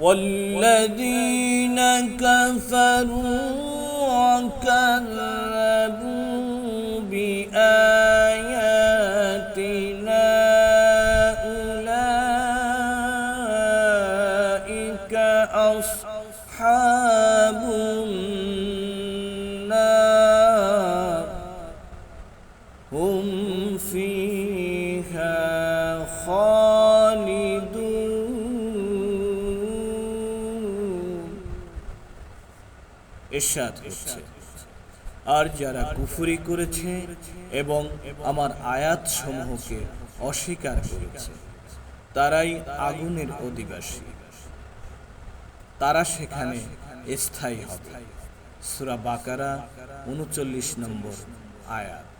والذين كفروا وكذبوا بآياتنا أولئك أصحاب النار هم فيها خالدون। ইরশাদ হচ্ছে, আর যারা কুফরি করেছে এবং আমার আয়াত সমূহকে অস্বীকার করেছে তারাই আগুনের অধিবাসী, তারা সেখানে স্থায়ী হবে। সূরা বাকারা ৩৯ নম্বর আয়াত।